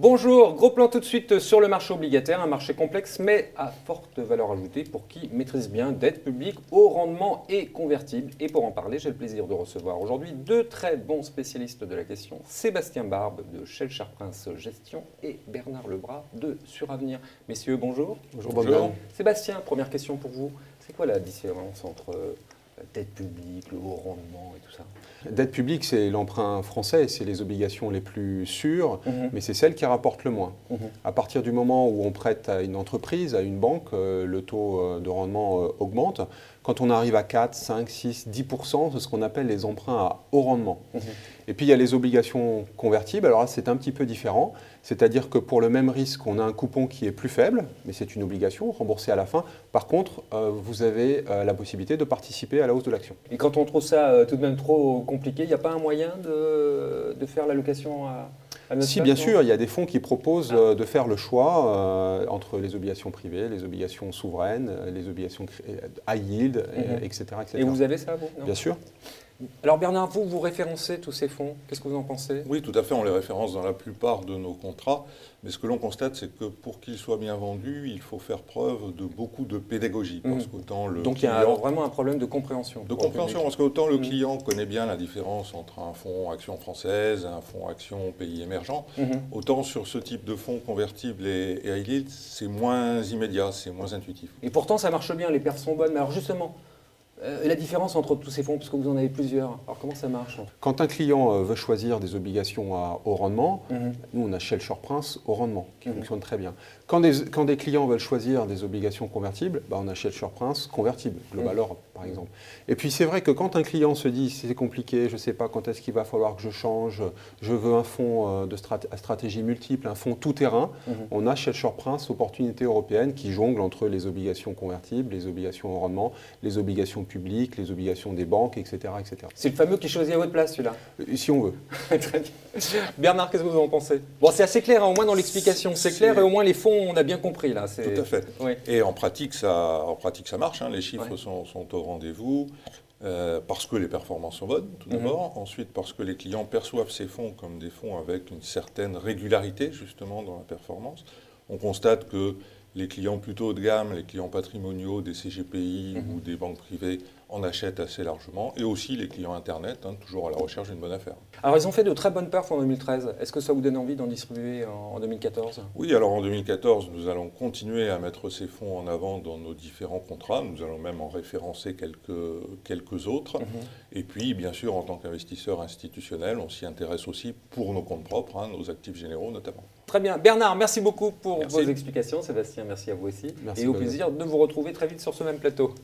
Bonjour, gros plan tout de suite sur le marché obligataire, un marché complexe mais à forte valeur ajoutée pour qui maîtrise bien dette publique, haut rendement et convertible. Et pour en parler, j'ai le plaisir de recevoir aujourd'hui deux très bons spécialistes de la question, Sébastien Barbe de Schellcher Prince Gestion et Bernard Lebras de Suravenir. Messieurs, bonjour. Bonjour. Sébastien, première question pour vous. C'est quoi la différence entre dette publique, le haut rendement et tout ça? Dette publique, c'est l'emprunt français, c'est les obligations les plus sûres, mais c'est celle qui rapporte le moins. À partir du moment où on prête à une entreprise, à une banque, le taux de rendement augmente. Quand on arrive à 4, 5, 6, 10%, c'est ce qu'on appelle les emprunts à haut rendement. Et puis il y a les obligations convertibles, alors là c'est un petit peu différent, c'est-à-dire que pour le même risque, on a un coupon qui est plus faible, mais c'est une obligation remboursée à la fin. Par contre, vous avez la possibilité de participer à la hausse de l'action. Et quand on trouve ça tout de même trop compliqué, il n'y a pas un moyen de faire l'allocation à notre Si, place, bien non? sûr, il y a des fonds qui proposent de faire le choix entre les obligations privées, les obligations souveraines, les obligations high yield, etc., etc. Et vous avez ça, vous? Non? Bien sûr. Alors Bernard, vous référencez tous ces fonds. Qu'est-ce que vous en pensez? Oui, tout à fait, on les référence dans la plupart de nos contrats. Mais ce que l'on constate, c'est que pour qu'ils soient bien vendus, il faut faire preuve de beaucoup de pédagogie. Parce qu'autant le Donc il y a vraiment un problème de compréhension. De compréhension, parce qu'autant le client connaît bien la différence entre un fonds action française et un fonds action pays émergent, autant sur ce type de fonds convertibles et high yield, c'est moins immédiat, c'est moins intuitif. Et pourtant ça marche bien, les perfs sont bonnes. Mais alors justement, la différence entre tous ces fonds, parce que vous en avez plusieurs, alors comment ça marche? Quand un client veut choisir des obligations à haut rendement, nous on a Schellcher Prince haut rendement, qui fonctionne très bien. Quand des clients veulent choisir des obligations convertibles, on a Schellcher Prince convertible, Global Or par exemple. Et puis c'est vrai que quand un client se dit c'est compliqué, je ne sais pas quand est-ce qu'il va falloir que je change, je veux un fonds à stratégie multiple, un fonds tout terrain, on a Schellcher Prince opportunité européenne qui jongle entre les obligations convertibles, les obligations haut rendement, les obligations publiques, les obligations des banques, etc. etc. C'est le fameux qui choisit à votre place, celui-là. Si on veut. Très bien. Bernard, qu'est-ce que vous en pensez? Bon, c'est assez clair, hein, au moins dans l'explication, c'est clair, et au moins les fonds, on a bien compris là. Tout à fait. Oui. Et en pratique, ça marche, hein. Les chiffres sont au rendez-vous, parce que les performances sont bonnes, tout d'abord. Ensuite, parce que les clients perçoivent ces fonds comme des fonds avec une certaine régularité, justement, dans la performance. On constate que les clients plutôt haut de gamme, les clients patrimoniaux des CGPI ou des banques privées en achètent assez largement. Et aussi les clients Internet, hein, toujours à la recherche d'une bonne affaire. Alors ils ont fait de très bonnes perfs en 2013. Est-ce que ça vous donne envie d'en distribuer en 2014? Oui, alors en 2014, nous allons continuer à mettre ces fonds en avant dans nos différents contrats. Nous allons même en référencer quelques autres. Et puis, bien sûr, en tant qu'investisseur institutionnel, on s'y intéresse aussi pour nos comptes propres, hein, nos actifs généraux notamment. Très bien. Bernard, merci beaucoup pour vos explications. Sébastien, merci à vous aussi. Merci, et au plaisir de vous retrouver très vite sur ce même plateau.